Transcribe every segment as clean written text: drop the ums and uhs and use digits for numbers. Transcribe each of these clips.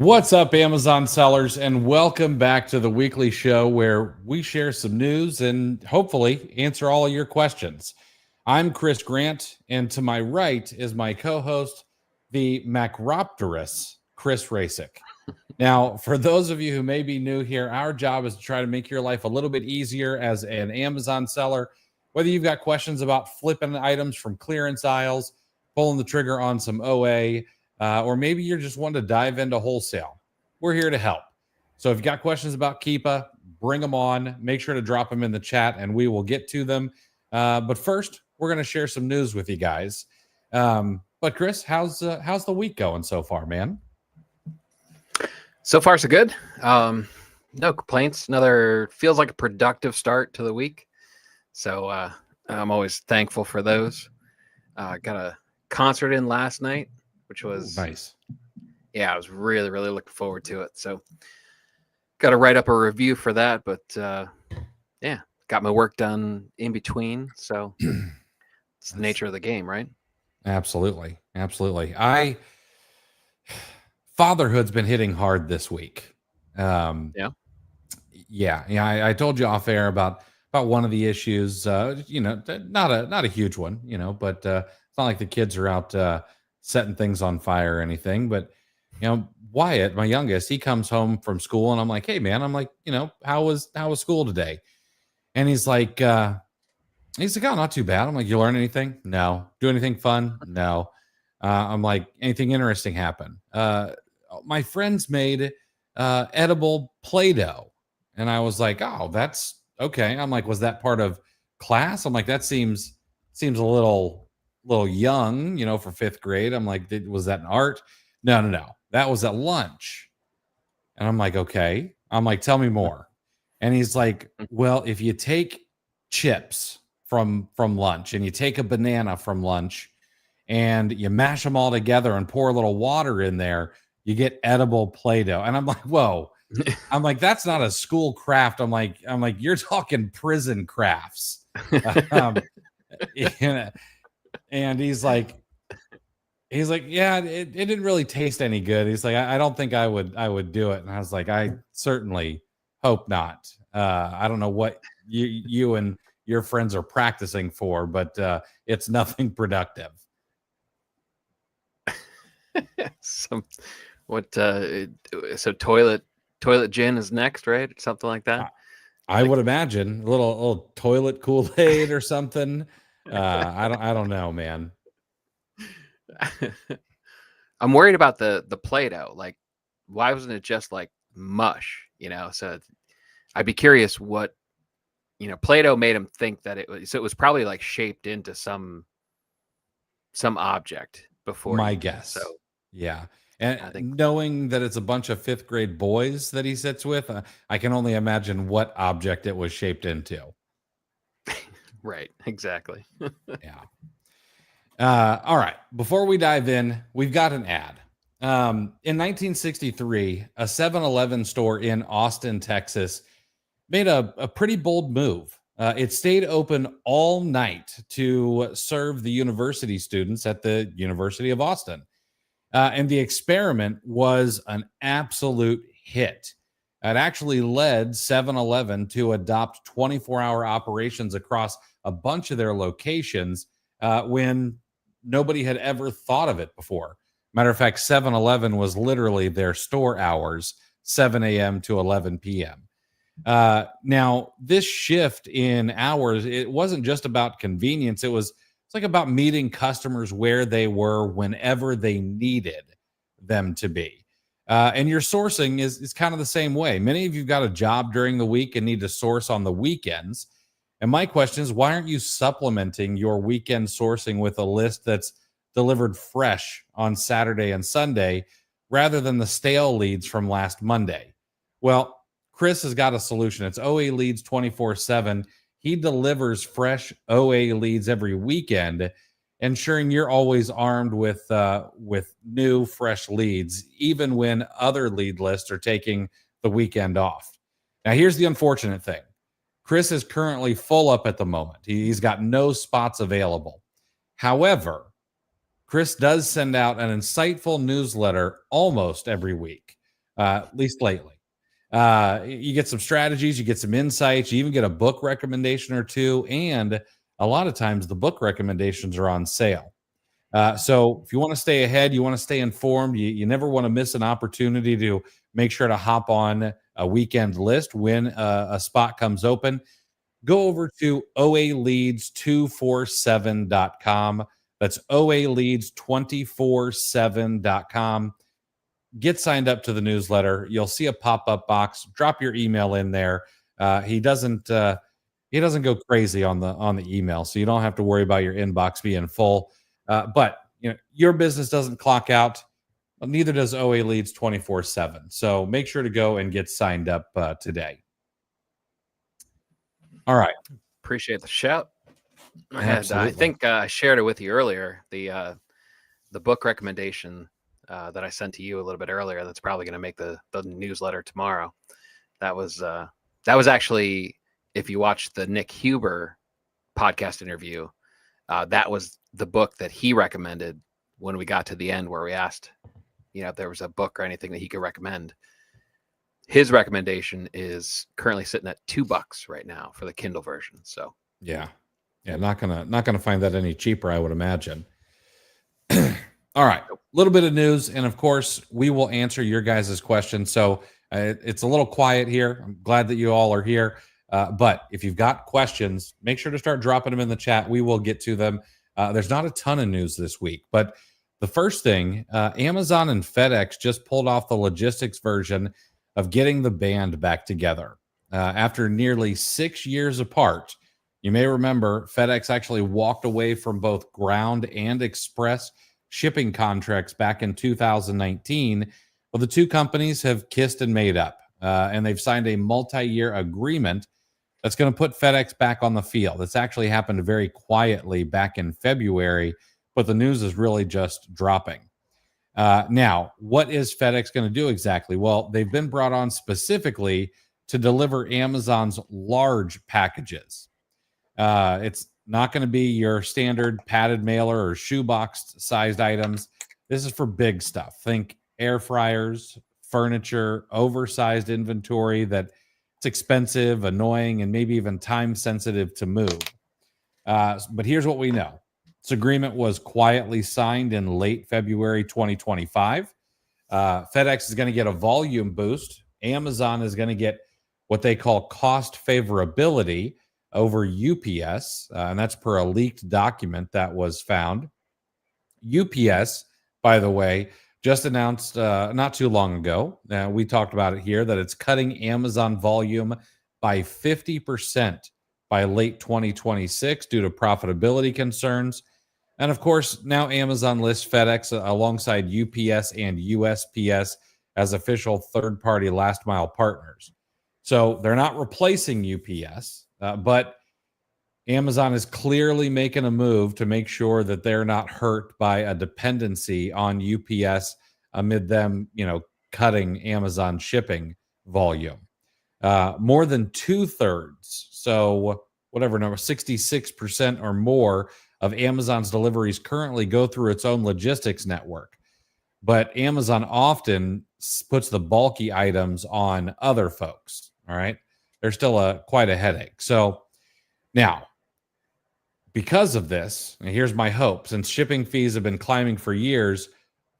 What's up, Amazon sellers, and welcome back to the weekly show where we share some news and hopefully answer all of your questions. I'm Chris Grant, and to my right is my co-host, the Macropterus, Chris Rasick. Now, for those of you who may be new here, our job is to try to make your life a little bit easier as an Amazon seller. Whether you've got questions about flipping items from clearance aisles, pulling the trigger on some OA, or maybe you're just wanting to dive into wholesale, we're here to help. So if you've got questions about Keepa, bring them on. Make sure to drop them in the chat, and we will get to them. But first, we're going to share some news with you guys. But Chris, how's the week going so far, man? So far, so good. No complaints. Feels like a productive start to the week. So I'm always thankful for those. Got a concert in last night, which was nice. Yeah, I was really, really looking forward to it. So got to write up a review for that. But yeah, got my work done in between. So it's the nature of the game, right? Absolutely. Absolutely. Fatherhood's been hitting hard this week. Yeah. I told you off air about one of the issues, not a huge one, but it's not like the kids are out setting things on fire or anything. But, Wyatt, my youngest, he comes home from school and I'm like, hey, man, how was school today? And he's like, oh, not too bad. I'm like, you learn anything? No. Do anything fun? No. I'm like, anything interesting happen? My friends made edible Play-Doh. And I was like, oh, that's okay. I'm like, was that part of class? I'm like, that seems a little young, for fifth grade. I'm like, was that an art? No. That was at lunch. And I'm like, okay. I'm like, tell me more. And he's like, well, if you take chips from lunch and you take a banana from lunch and you mash them all together and pour a little water in there, you get edible Play-Doh. And I'm like, whoa. I'm like, that's not a school craft. I'm like, you're talking prison crafts. And he's like, yeah, it didn't really taste any good. He's like, I don't think I would do it. And I was like, I certainly hope not. I don't know what you and your friends are practicing for, but it's nothing productive. So toilet gin is next, right? Something like that. I would imagine a little toilet Kool-Aid or something. I don't know, man. I'm worried about the Play-Doh. Like, why wasn't it just like mush? So I'd be curious what Play-Doh made him think that it was. So it was probably like shaped into some object before. My guess. So yeah. And knowing that it's a bunch of fifth grade boys that he sits with, I can only imagine what object it was shaped into. Right. Exactly. Yeah. All right. Before we dive in, we've got an ad. In 1963, a 7-Eleven store in Austin, Texas, made a pretty bold move. It stayed open all night to serve the university students at the University of Austin. And the experiment was an absolute hit. It actually led 7-Eleven to adopt 24-hour operations across a bunch of their locations when nobody had ever thought of it before. Matter of fact, 7-Eleven was literally their store hours, 7 a.m. to 11 p.m. Now, this shift in hours, it wasn't just about convenience. It's like about meeting customers where they were whenever they needed them to be. And your sourcing is kind of the same way. Many of you've got a job during the week and need to source on the weekends. And my question is, why aren't you supplementing your weekend sourcing with a list that's delivered fresh on Saturday and Sunday rather than the stale leads from last Monday? Well, Chris has got a solution. It's OA Leads 24/7. He delivers fresh OA leads every weekend, ensuring you're always armed with new, fresh leads, even when other lead lists are taking the weekend off. Now, here's the unfortunate thing. Chris is currently full up at the moment. He's got no spots available. However, Chris does send out an insightful newsletter almost every week. at least lately. You get some strategies, you get some insights, you even get a book recommendation or two. And a lot of times the book recommendations are on sale. So if you want to stay ahead, you want to stay informed, you never want to miss an opportunity to make sure to hop on a weekend list when a spot comes open. Go over to oaleads247.com. That's oaleads247.com. Get signed up to the newsletter. You'll see a pop-up box. Drop your email in there. He doesn't go crazy on the email, so you don't have to worry about your inbox being full. But your business doesn't clock out. Neither does OA Leads 24/7. So make sure to go and get signed up today. All right. Appreciate the shout. I Absolutely. think I shared it with you earlier. The book recommendation that I sent to you a little bit earlier. That's probably going to make the newsletter tomorrow. That was actually, if you watched the Nick Huber podcast interview, that was the book that he recommended when we got to the end where we asked, if there was a book or anything that he could recommend. His recommendation is currently sitting at $2 right now for the Kindle version. So yeah, not gonna find that any cheaper, I would imagine. All right, a little bit of news, and of course, we will answer your guys' questions. So it's a little quiet here. I'm glad that you all are here. But if you've got questions, make sure to start dropping them in the chat. We will get to them. There's not a ton of news this week, but the first thing, Amazon and FedEx just pulled off the logistics version of getting the band back together. After nearly 6 years apart, you may remember FedEx actually walked away from both ground and express shipping contracts back in 2019. Well, the two companies have kissed and made up, and they've signed a multi-year agreement that's going to put FedEx back on the field. It's actually happened very quietly back in February, but the news is really just dropping. Now, what is FedEx going to do exactly? Well, they've been brought on specifically to deliver Amazon's large packages. It's not going to be your standard padded mailer or shoebox sized items. This is for big stuff. Think air fryers, furniture, oversized inventory that it's expensive, annoying, and maybe even time sensitive to move. But here's what we know. This agreement was quietly signed in late February 2025. FedEx is going to get a volume boost. Amazon is going to get what they call cost favorability over UPS, and that's per a leaked document that was found. UPS, by the way, just announced not too long ago, we talked about it here, that it's cutting Amazon volume by 50% by late 2026 due to profitability concerns. And of course, now Amazon lists FedEx alongside UPS and USPS as official third-party last-mile partners. So they're not replacing UPS, but Amazon is clearly making a move to make sure that they're not hurt by a dependency on UPS amid them, cutting Amazon shipping volume. More than 2/3, so whatever number, 66% or more of Amazon's deliveries currently go through its own logistics network. But Amazon often puts the bulky items on other folks. All right. They're still quite a headache. So now, because of this, and here's my hope, since shipping fees have been climbing for years,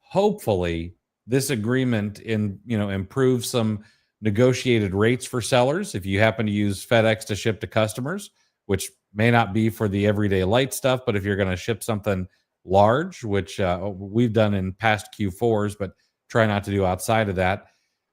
hopefully this agreement improves some negotiated rates for sellers if you happen to use FedEx to ship to customers, which may not be for the everyday light stuff, but if you're going to ship something large, which we've done in past Q4s, but try not to do outside of that.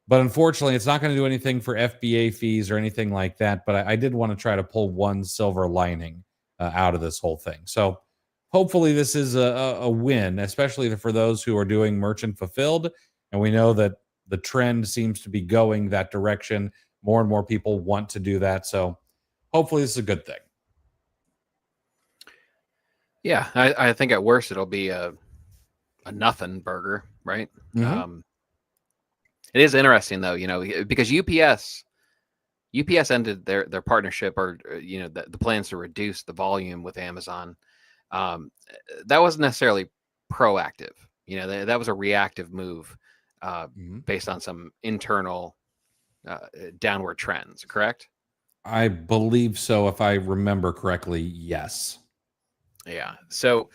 But unfortunately, it's not going to do anything for FBA fees or anything like that. But I did want to try to pull one silver lining out of this whole thing. So hopefully this is a win, especially for those who are doing merchant fulfilled. And we know that the trend seems to be going that direction. More and more people want to do that. So hopefully this is a good thing. Yeah, I think at worst it'll be a nothing burger, right? Mm-hmm. It is interesting though, because UPS ended their partnership or the plans to reduce the volume with Amazon. That wasn't necessarily proactive. That was a reactive move. based on some internal downward trends, correct? I believe so. If I remember correctly, yes. Yeah. So,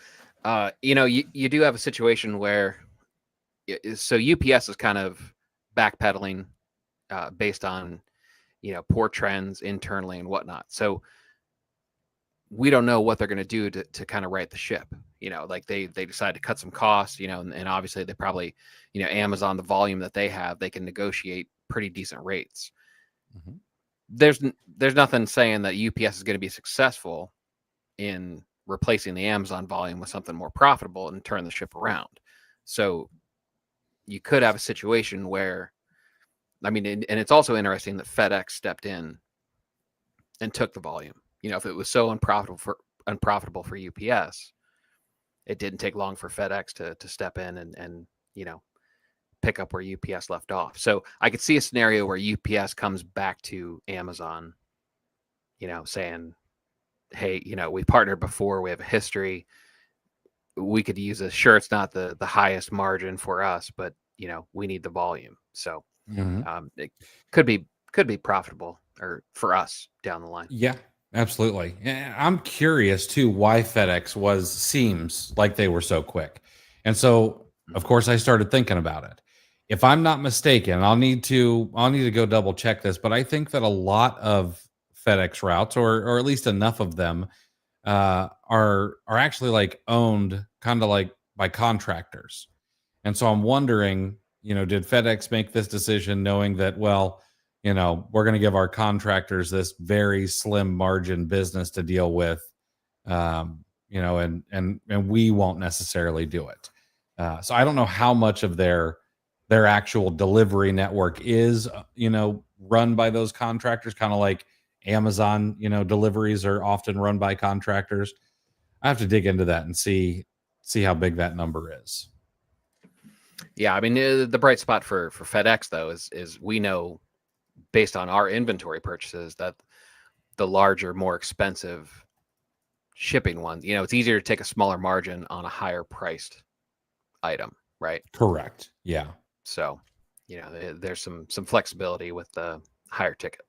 you do have a situation where, so UPS is kind of backpedaling based on, poor trends internally and whatnot. So we don't know what they're going to do to kind of right the ship. Like they decide to cut some costs, and obviously they probably, Amazon, the volume that they have, they can negotiate pretty decent rates. Mm-hmm. There's nothing saying that UPS is going to be successful in replacing the Amazon volume with something more profitable and turn the ship around. So you could have a situation where, and it's also interesting that FedEx stepped in and took the volume. If it was so unprofitable for UPS, it didn't take long for FedEx to step in and pick up where UPS left off. So I could see a scenario where UPS comes back to Amazon, saying, hey, we partnered before, we have a history, we could use this. Sure, it's not the highest margin for us, but we need the volume. So it could be profitable or for us down the line. Yeah, absolutely. And I'm curious too why FedEx seems like they were so quick. And so of course I started thinking about it. If I'm not mistaken, I'll need to go double check this, but I think that a lot of FedEx routes, or at least enough of them, are actually like owned kind of like by contractors. And so I'm wondering, did FedEx make this decision knowing that, well, we're going to give our contractors this very slim margin business to deal with, and we won't necessarily do it. So I don't know how much of their actual delivery network is, run by those contractors, kind of like Amazon, deliveries are often run by contractors. I have to dig into that and see how big that number is. Yeah, the bright spot for FedEx though is we know, based on our inventory purchases, that the larger, more expensive shipping ones, it's easier to take a smaller margin on a higher priced item, right? Correct. Yeah. So, there's some flexibility with the higher ticket.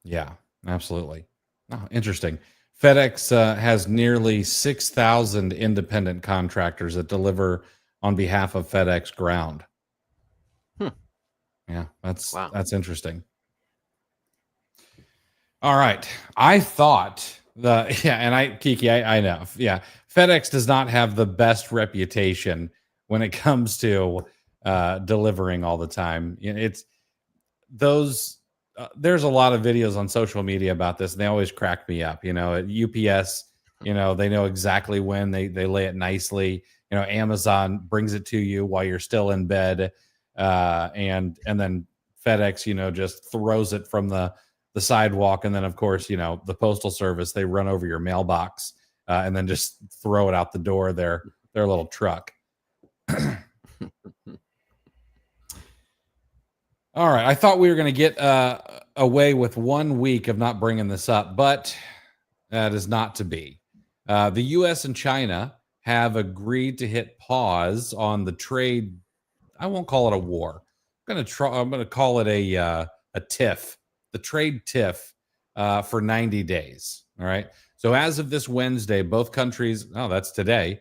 Yeah, absolutely. Oh, interesting. FedEx has nearly 6,000 independent contractors that deliver on behalf of FedEx Ground. Yeah, that's interesting. All right. I thought Kiki, I know. Yeah. FedEx does not have the best reputation when it comes to delivering all the time. It's those, there's a lot of videos on social media about this, and they always crack me up. At UPS, they know exactly when they lay it nicely. Amazon brings it to you while you're still in bed. And then FedEx, just throws it from the sidewalk. And then of course, the postal service, they run over your mailbox and then just throw it out the door, their little truck. All right. I thought we were going to get away with 1 week of not bringing this up, but that is not to be. The U.S. and China have agreed to hit pause on the trade. I won't call it a war. I'm going to call it a tiff, the trade tiff, for 90 days. All right. So as of this Wednesday, both countries, that's today,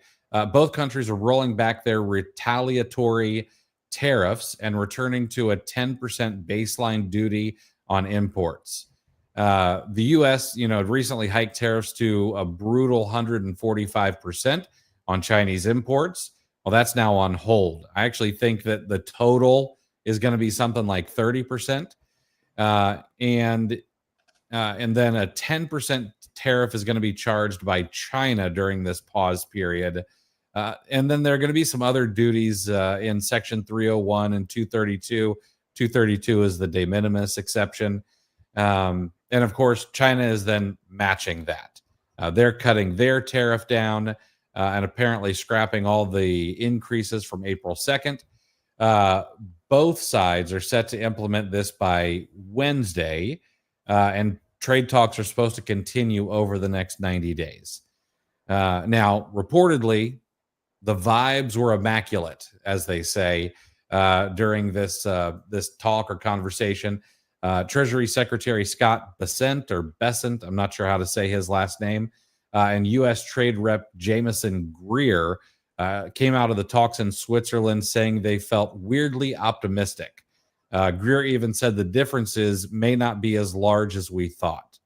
both countries are rolling back their retaliatory tariffs and returning to a 10% baseline duty on imports. The U.S., recently hiked tariffs to a brutal 145% on Chinese imports. Well, that's now on hold. I actually think that the total is going to be something like 30%. And then a 10% tariff is going to be charged by China during this pause period. And then there are going to be some other duties in Section 301 and 232. 232 is the de minimis exception. And of course, China is then matching that. They're cutting their tariff down and apparently scrapping all the increases from April 2nd. Both sides are set to implement this by Wednesday, and trade talks are supposed to continue over the next 90 days. Now, reportedly, the vibes were immaculate, as they say, during this talk or conversation. Treasury Secretary Scott Bessent, I'm not sure how to say his last name, and U.S. Trade Rep Jameson Greer came out of the talks in Switzerland saying they felt weirdly optimistic. Greer even said the differences may not be as large as we thought,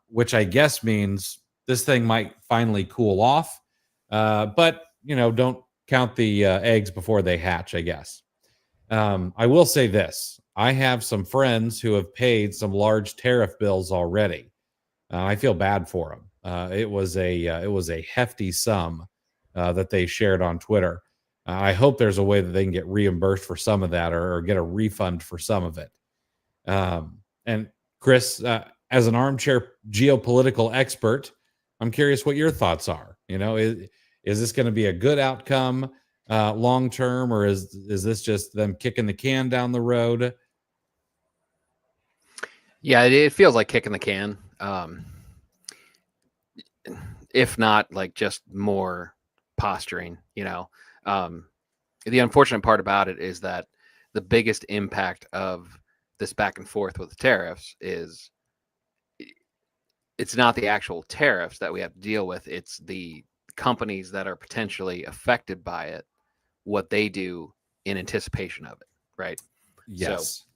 which I guess means this thing might finally cool off. But, don't count the eggs before they hatch, I guess. I will say this. I have some friends who have paid some large tariff bills already. I feel bad for them. It was a hefty sum that they shared on Twitter. I hope there's a way that they can get reimbursed for some of that or get a refund for some of it. And Chris, as an armchair geopolitical expert, I'm curious what your thoughts are. Is this going to be a good outcome long term, or is this just them kicking the can down the road? Yeah, it feels like kicking the can. If not like just more posturing, the unfortunate part about it is that the biggest impact of this back and forth with the tariffs is it's not the actual tariffs that we have to deal with. It's the companies that are potentially affected by it, what they do in anticipation of it. Right. Yes.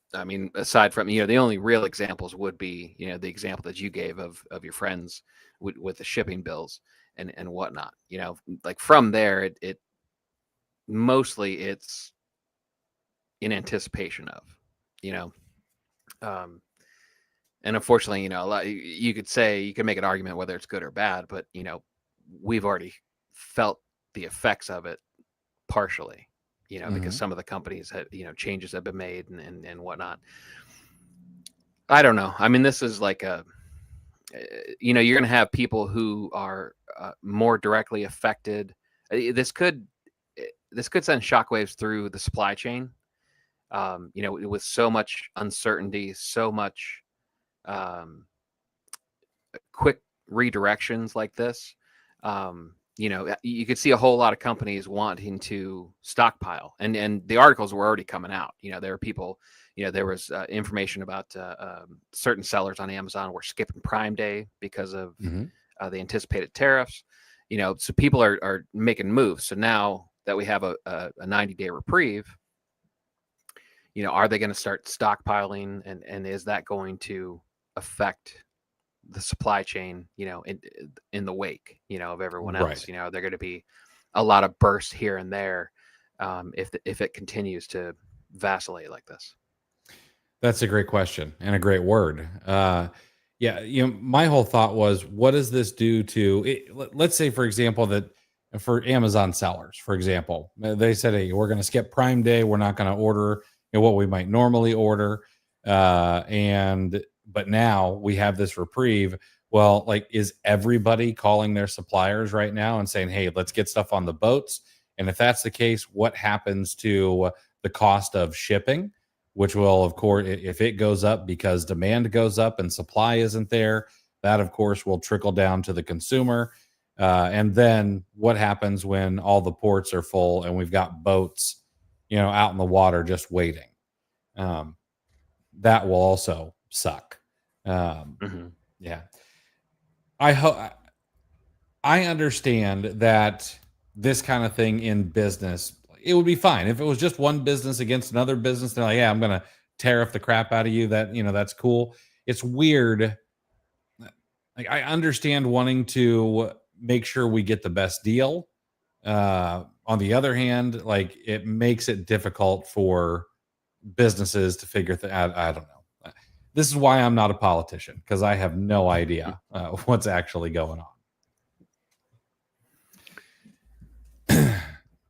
So, I mean, aside from, the only real examples would be, the example that you gave of your friends with the shipping bills and whatnot, like from there, it mostly it's in anticipation of, and unfortunately, a lot, you could make an argument whether it's good or bad, but, we've already felt the effects of it partially, because some of the companies had, changes have been made and whatnot. I don't know. I mean, this is like you're going to have people who are more directly affected. This could send shockwaves through the supply chain. With so much uncertainty, so much quick redirections like this. You could see a whole lot of companies wanting to stockpile, and the articles were already coming out. There were people, there was information about certain sellers on Amazon were skipping Prime Day because of the anticipated tariffs. So people are making moves. So now that we have a 90-day reprieve, are they going to start stockpiling, and is that going to affect the supply chain, in the wake, of everyone else? Right. They're going to be a lot of bursts here and there if it continues to vacillate like this. That's a great question and a great word. Yeah, my whole thought was, what does this do to it? Let's say, for example, that for Amazon sellers, for example, they said, hey, we're going to skip Prime Day. We're not going to order what we might normally order. But now we have this reprieve. Well, like, is everybody calling their suppliers right now and saying, hey, let's get stuff on the boats? And if that's the case, what happens to the cost of shipping, which will, of course, if it goes up because demand goes up and supply isn't there, that, of course, will trickle down to the consumer. And then what happens when all the ports are full and we've got boats, out in the water just waiting? That will also suck. Yeah. I understand that this kind of thing in business, it would be fine if it was just one business against another business. They're like, yeah, I'm going to tariff the crap out of you. That's cool. It's weird. Like, I understand wanting to make sure we get the best deal. On the other hand, like, it makes it difficult for businesses to figure out. I don't know. This is why I'm not a politician, because I have no idea what's actually going on.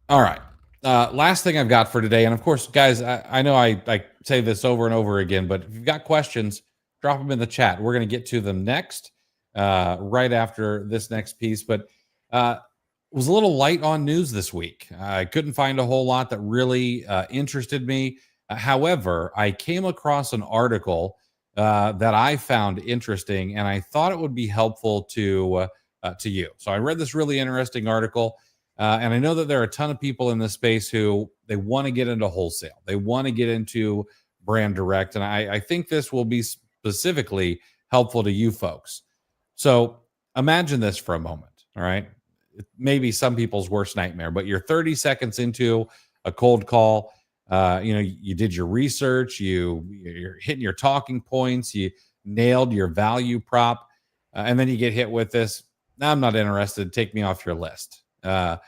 All right. Last thing I've got for today, and of course, guys, I know I say this over and over again, but if you've got questions, drop them in the chat. We're going to get to them next, right after this next piece. But was a little light on news this week. I couldn't find a whole lot that really interested me. However, I came across an article that I found interesting, and I thought it would be helpful to you. So I read this really interesting article. And I know that there are a ton of people in this space who they want to get into wholesale. They want to get into brand direct. And I think this will be specifically helpful to you folks. So imagine this for a moment. All right. It may be some people's worst nightmare, but you're 30 seconds into a cold call. You did your research, you're hitting your talking points, you nailed your value prop, and then you get hit with this. I'm not interested. Take me off your list. I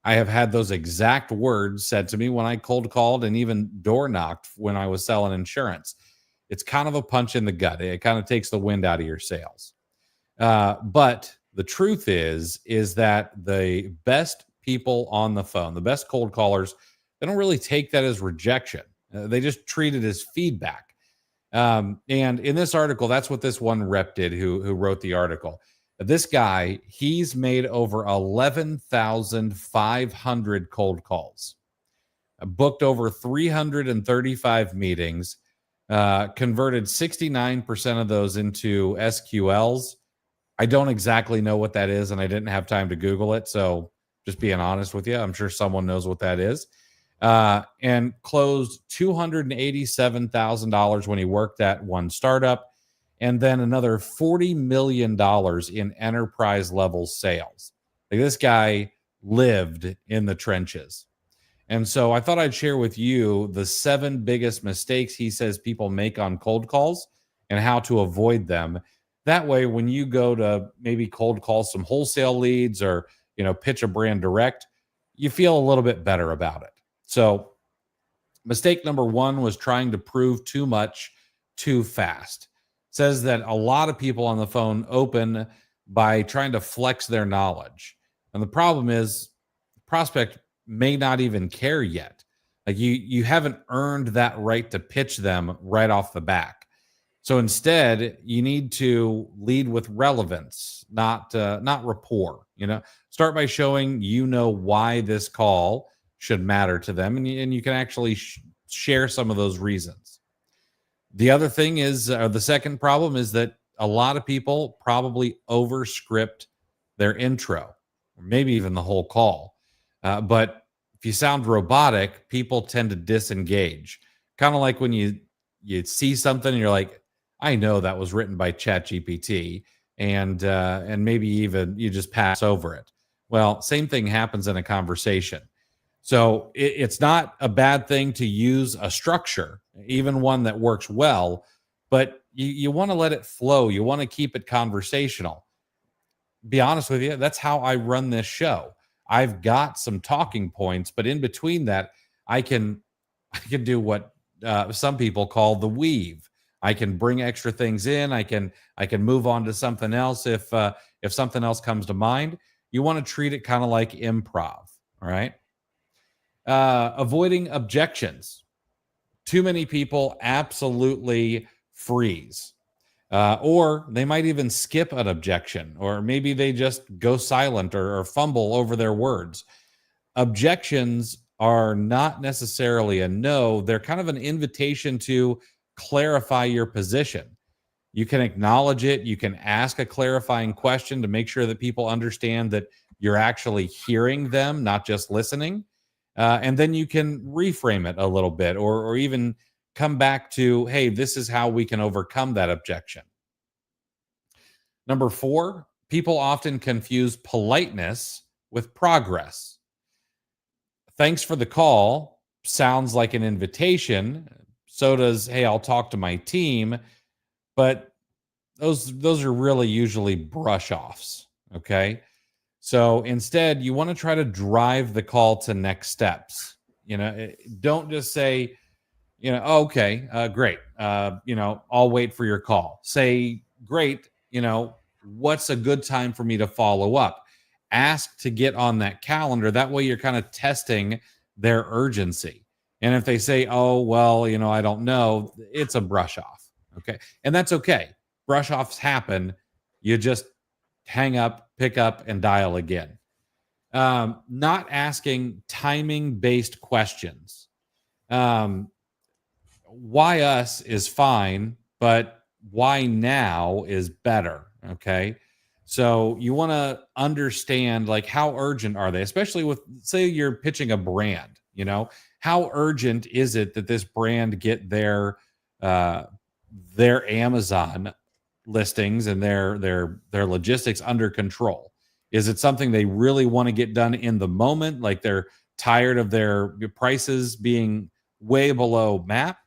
have had those exact words said to me when I cold called and even door knocked when I was selling insurance. It's kind of a punch in the gut. It kind of takes the wind out of your sails. But the truth is that the best people on the phone, the best cold callers, they don't really take that as rejection. They just treat it as feedback. And in this article, that's what this one rep did who wrote the article. This guy, he's made over 11,500 cold calls, booked over 335 meetings, converted 69% of those into SQLs. I don't exactly know what that is, and I didn't have time to Google it. So just being honest with you, I'm sure someone knows what that is. And closed $287,000 when he worked at one startup, and then another $40 million in enterprise level sales. Like, this guy lived in the trenches. And so I thought I'd share with you the 7 biggest mistakes he says people make on cold calls and how to avoid them. That way, when you go to maybe cold call some wholesale leads or, pitch a brand direct, you feel a little bit better about it. So mistake number 1 was trying to prove too much too fast. Says that a lot of people on the phone open by trying to flex their knowledge. And the problem is the prospect may not even care yet. Like, you haven't earned that right to pitch them right off the back. So instead, you need to lead with relevance, not rapport. Start by showing why this call should matter to them, and you can actually share some of those reasons. The other thing is, the second problem is that a lot of people probably overscript their intro, or maybe even the whole call. But if you sound robotic, people tend to disengage. Kind of like when you see something and you're like, I know that was written by ChatGPT, and maybe even you just pass over it. Well, same thing happens in a conversation. So it's not a bad thing to use a structure, even one that works well, but you want to let it flow. You want to keep it conversational. Be honest with you, that's how I run this show. I've got some talking points, but in between that, I can do what some people call the weave. I can bring extra things in. I can move on to something else if something else comes to mind. You want to treat it kind of like improv. All right. Avoiding objections. Too many people absolutely freeze, or they might even skip an objection, or maybe they just go silent or fumble over their words. Objections are not necessarily a no. They're kind of an invitation to clarify your position. You can acknowledge it. You can ask a clarifying question to make sure that people understand that you're actually hearing them, not just listening. And then you can reframe it a little bit, or even come back to, hey, this is how we can overcome that objection. Number 4, people often confuse politeness with progress. Thanks for the call sounds like an invitation. So does, hey, I'll talk to my team. But those are really usually brush offs. Okay. So instead, you want to try to drive the call to next steps. Don't just say, okay, great. I'll wait for your call. Say, great. What's a good time for me to follow up? Ask to get on that calendar. That way you're kind of testing their urgency. And if they say, oh, well, I don't know, it's a brush off. Okay. And that's okay. Brush offs happen. You just hang up, pick up, and dial again. Not asking timing-based questions. Why us is fine, but why now is better. Okay. So you want to understand like how urgent are they, especially with say you're pitching a brand, how urgent is it that this brand get uh their Amazon listings and their logistics under control? Is it something they really want to get done in the moment, like they're tired of their prices being way below map,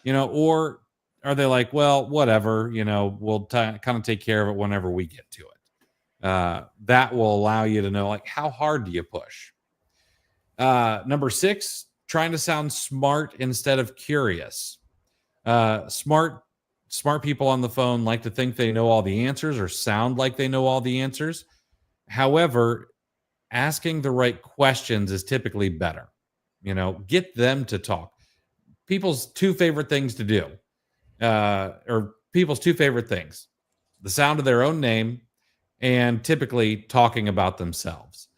or are they like, well, whatever, we'll kind of take care of it whenever we get to it? That will allow you to know like how hard do you push. Number 6, trying to sound smart instead of curious. Smart people on the phone like to think they know all the answers or sound like they know all the answers. However, asking the right questions is typically better. Get them to talk. People's two favorite things to do, or people's two favorite things: the sound of their own name and typically talking about themselves.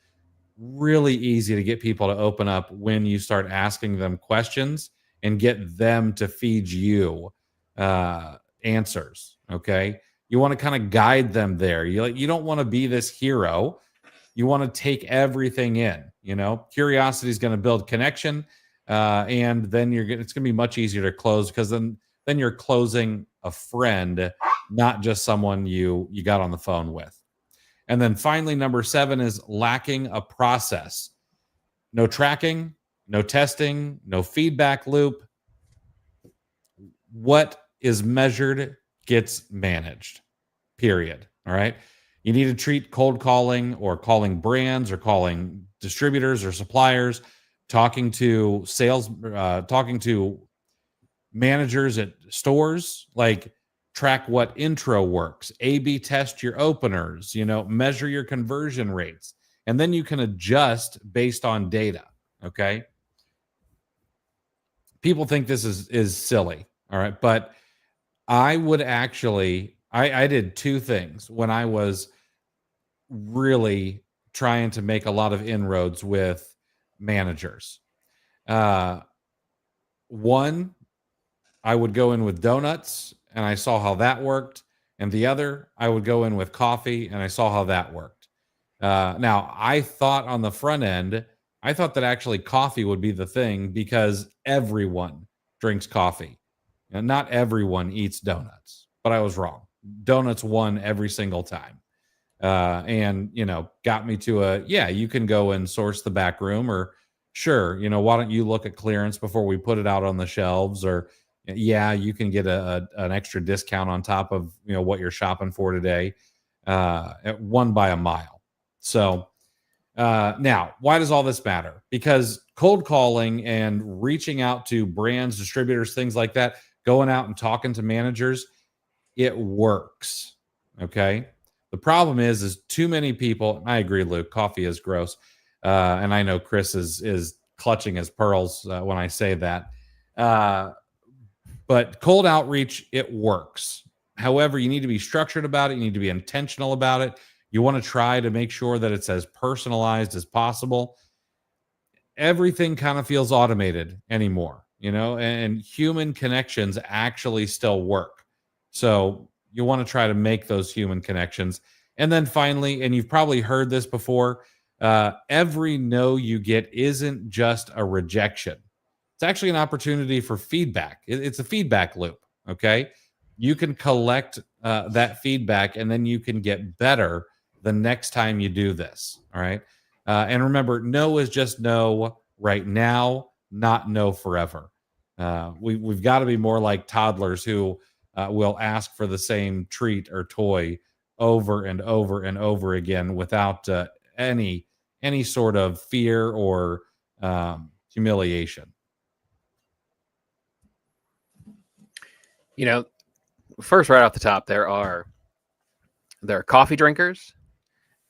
Really easy to get people to open up when you start asking them questions and get them to feed you answers. Okay. You want to kind of guide them there. You don't want to be this hero. You want to take everything in. Curiosity is going to build connection, and then it's going to be much easier to close, because then you're closing a friend, not just someone you got on the phone with. And then finally, number 7 is lacking a process. No tracking, no testing, no feedback loop. What is measured gets managed, period. All right. You need to treat cold calling or calling brands or calling distributors or suppliers, talking to managers at stores, like track what intro works, A/B test your openers, measure your conversion rates, and then you can adjust based on data. Okay. People think this is silly. All right. But I would actually, I did 2 things when I was really trying to make a lot of inroads with managers. One, I would go in with donuts and I saw how that worked. And the other, I would go in with coffee and I saw how that worked. Now, I thought on the front end, I thought that actually coffee would be the thing, because everyone drinks coffee. And not everyone eats donuts, but I was wrong. Donuts won every single time. And, got me to you can go and source the back room, or sure, why don't you look at clearance before we put it out on the shelves, or you can get an extra discount on top of, what you're shopping for today. It won by a mile. So now, why does all this matter? Because cold calling and reaching out to brands, distributors, things like that, going out and talking to managers, it works. Okay. The problem is too many people. I agree, Luke. Coffee is gross, and I know Chris is clutching his pearls when I say that. But cold outreach, it works. However, you need to be structured about it. You need to be intentional about it. You want to try to make sure that it's as personalized as possible. Everything kind of feels automated anymore, and human connections actually still work. So you want to try to make those human connections. And then finally, and you've probably heard this before, every no you get isn't just a rejection. It's actually an opportunity for feedback. It's a feedback loop. Okay. You can collect that feedback, and then you can get better the next time you do this. All right. And remember, no is just no right now, not no forever. We've got to be more like toddlers who will ask for the same treat or toy over and over and over again without any sort of fear or humiliation. First, right off the top, there are coffee drinkers,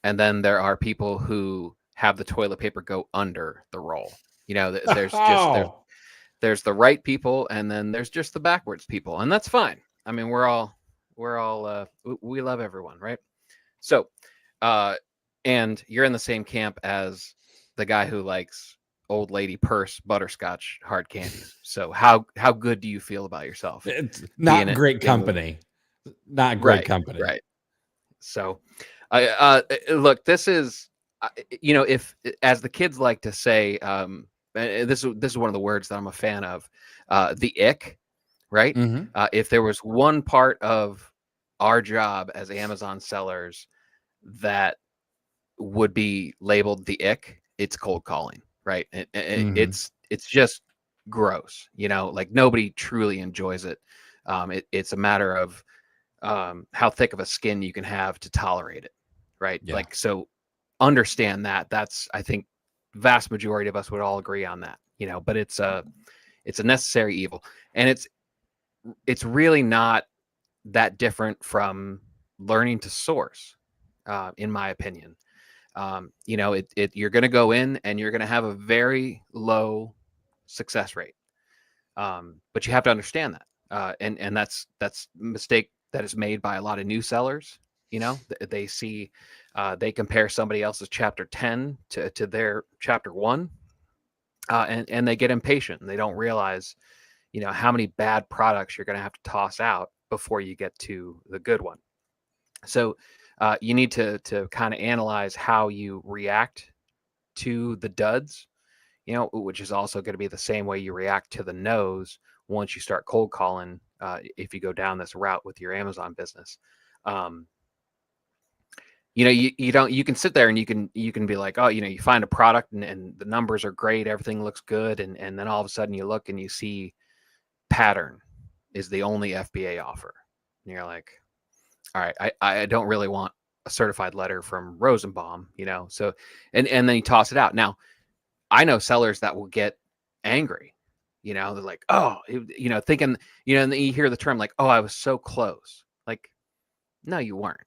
and then there are people who have the toilet paper go under the roll. There's the right people, and then there's just the backwards people, and that's fine. I mean, we love everyone, right? So, and you're in the same camp as the guy who likes old lady purse butterscotch hard candies. So how good do you feel about yourself? It's not great company. Not great company. Right. So, Look, this is, if, as the kids like to say, this is one of the words that I'm a fan of, the ick, right? Mm-hmm. If there was one part of our job as Amazon sellers that would be labeled the ick, it's cold calling, right? Mm-hmm. It's just gross, like nobody truly enjoys it. It's a matter of how thick of a skin you can have to tolerate it, right? Yeah. Like, so understand that. That's, I think, vast majority of us would all agree on that, but it's a necessary evil, and it's really not that different from learning to source, in my opinion. You're going to go in and you're going to have a very low success rate, but you have to understand that, and that's a mistake that is made by a lot of new sellers. They see, they compare somebody else's chapter 10 to their chapter 1, and they get impatient, and they don't realize how many bad products you're going to have to toss out before you get to the good one. So you need to kind of analyze how you react to the duds, which is also going to be the same way you react to the no's once you start cold calling, if you go down this route with your Amazon business. You can sit there and you can be like, oh, you find a product and the numbers are great, everything looks good, and then all of a sudden you look and you see pattern is the only FBA offer, and you're like, all right, I don't really want a certified letter from Rosenbaum, so, and then you toss it out. Now, I know sellers that will get angry, they're like, oh, thinking, and then you hear the term like, oh, I was so close. Like, no, you weren't.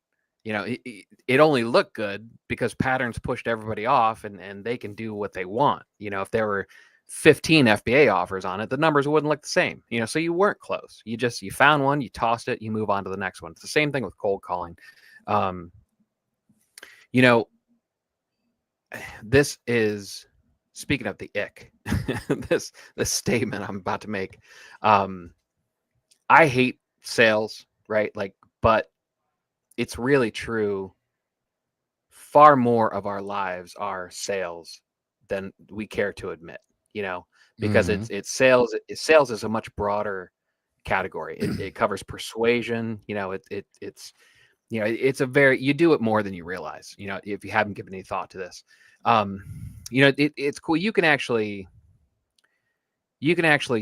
It only looked good because patterns pushed everybody off, and they can do what they want. If there were 15 FBA offers on it, the numbers wouldn't look the same. So you weren't close. You found one, you tossed it, you move on to the next one. It's the same thing with cold calling. This is, speaking of the ick, this statement I'm about to make. I hate sales, right? Like, but it's really true. Far more of our lives are sales than we care to admit, because Mm-hmm. it's sales. Sales is a much broader category. It covers persuasion. It's a very, you do it more than you realize. If you haven't given any thought to this, it's cool. You can actually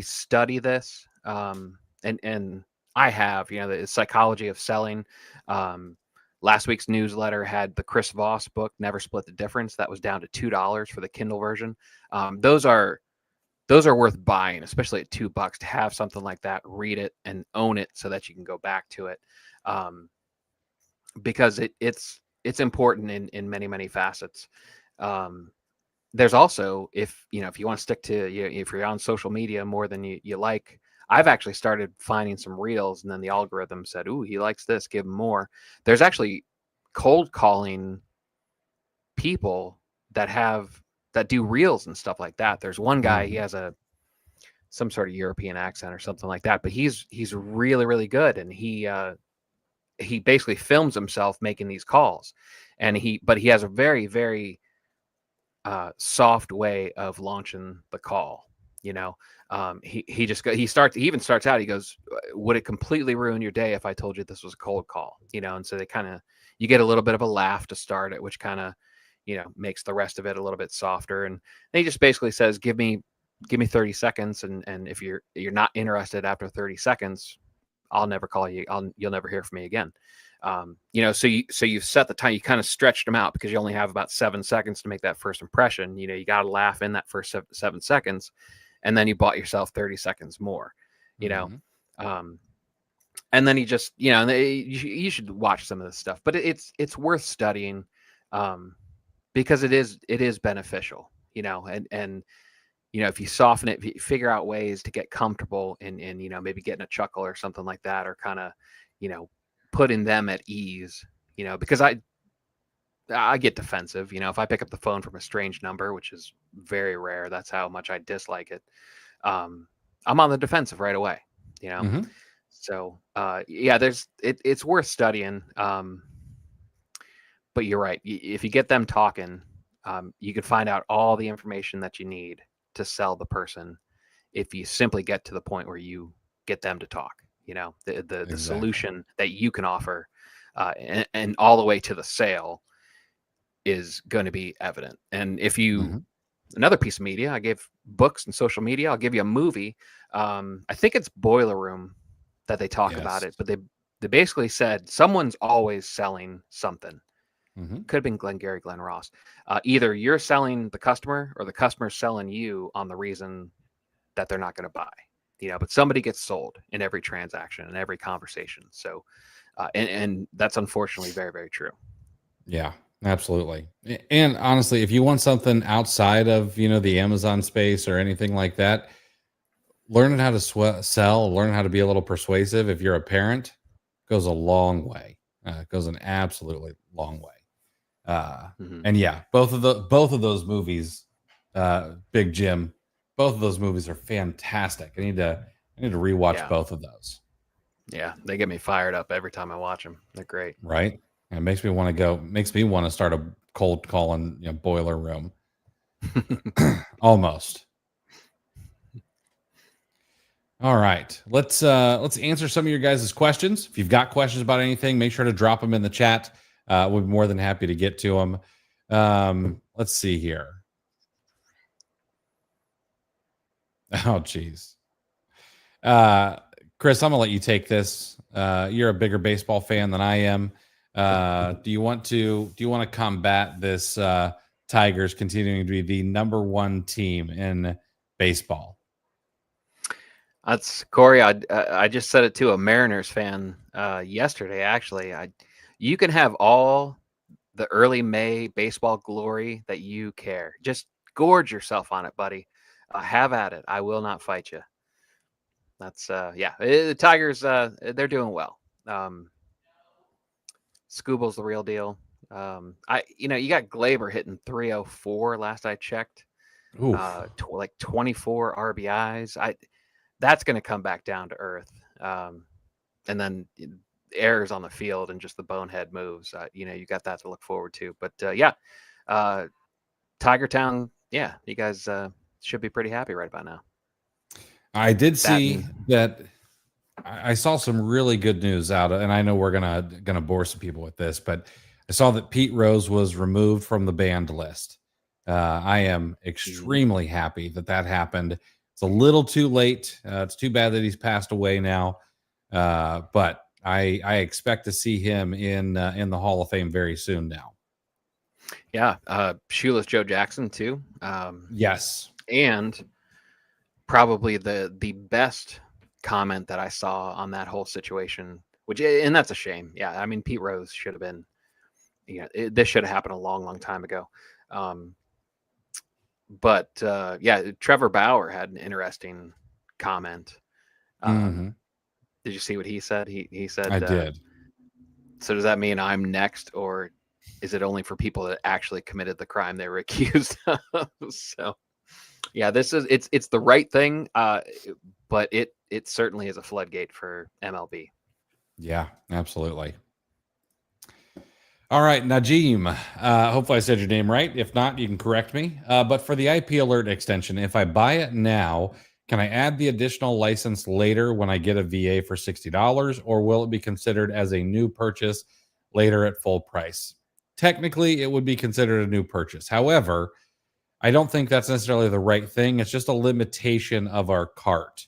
study this, and I have, the psychology of selling. Last week's newsletter had the Chris Voss book, Never Split the Difference. That was down to $2 for the Kindle version. Those are worth buying, especially at $2 to have something like that, read it and own it so that you can go back to it. Because it's important in many, many facets. There's also, if you want to stick to, if you're on social media more than you like, I've actually started finding some reels, and then the algorithm said, ooh, he likes this, give him more. There's actually cold calling people that do reels and stuff like that. There's one guy, he has some sort of European accent or something like that, but he's really, really good. And he basically films himself making these calls, but he has a very, very soft way of launching the call. He even starts out, he goes, would it completely ruin your day if I told you this was a cold call? And so you get a little bit of a laugh to start it, which kind of, makes the rest of it a little bit softer. And he just basically says, give me 30 seconds. And if you're not interested after 30 seconds, I'll never call you. You'll never hear from me again. So you set the time, you kind of stretched them out because you only have about 7 seconds to make that first impression. You got to laugh in that first 7 seconds, and then you bought yourself 30 seconds more, and then you just, you should watch some of this stuff, but it's worth studying, because it is beneficial, and if you soften it, if you figure out ways to get comfortable and maybe getting a chuckle or something like that, or kind of, putting them at ease, because I get defensive, if I pick up the phone from a strange number, which is very rare, that's how much I dislike it. I'm on the defensive right away, Mm-hmm. So, yeah, it's worth studying. But but you're right. If you get them talking, you can find out all the information that you need to sell the person if you simply get to the point where you get them to talk. The Exactly. solution that you can offer, and all the way to the sale is going to be evident. And if you another piece of media, I gave books and social media. I'll give you a movie. I think it's Boiler Room that they talk about it, but they basically said someone's always selling something. Could have been Glengarry Glen Ross. Either you're selling the customer or the customer's selling you on the reason that they're not going to buy. But somebody gets sold in every transaction and every conversation. So, and that's unfortunately very, very true. Yeah, absolutely. And honestly, if you want something outside of, the Amazon space or anything like that, learning how to sell, learn how to be a little persuasive. If you're a parent, goes a long way. Goes an absolutely long way. And yeah, both of those movies, Big Jim, both of those movies are fantastic. I need to rewatch both of those. Yeah, they get me fired up every time I watch them. They're great. Right? It makes me want to start a cold calling, Boiler Room. Almost. All right. Let's answer some of your guys' questions. If you've got questions about anything, make sure to drop them in the chat. We'll be more than happy to get to them. Let's see here. Oh, geez. Chris, I'm gonna let you take this. You're a bigger baseball fan than I am. Do you want to combat this Tigers continuing to be the number one team in baseball? That's Corey. I just said it to a Mariners fan yesterday. Actually, you can have all the early May baseball glory that you care. Just gorge yourself on it, buddy. Have at it. I will not fight you. That's the Tigers. They're doing well. Scooble's the real deal. You got Glaber hitting 304 last I checked. Like 24 RBIs. That's going to come back down to earth. And then errors on the field and just the bonehead moves. You got that to look forward to. But Tiger Town. Yeah, you guys should be pretty happy right about now. I did see that. I saw some really good news out, and I know we're gonna bore some people with this, but I saw that Pete Rose was removed from the banned list. I am extremely happy that happened. It's a little too late. It's too bad that he's passed away now, but I expect to see him in the Hall of Fame very soon now. Yeah, Shoeless Joe Jackson too. Yes, and probably the best comment that I saw on that whole situation, and that's a shame. Yeah, I mean, Pete Rose should have been, this should have happened a long, long time ago. But Trevor Bauer had an interesting comment. Did you see what he said? He said, I did. So does that mean I'm next, or is it only for people that actually committed the crime they were accused of? So yeah, it's the right thing. But it certainly is a floodgate for MLB. Yeah, absolutely. All right, Najim. Hopefully I said your name right. If not, you can correct me. But for the IP alert extension, if I buy it now, can I add the additional license later when I get a VA for $60, or will it be considered as a new purchase later at full price? Technically, it would be considered a new purchase. However, I don't think that's necessarily the right thing. It's just a limitation of our cart.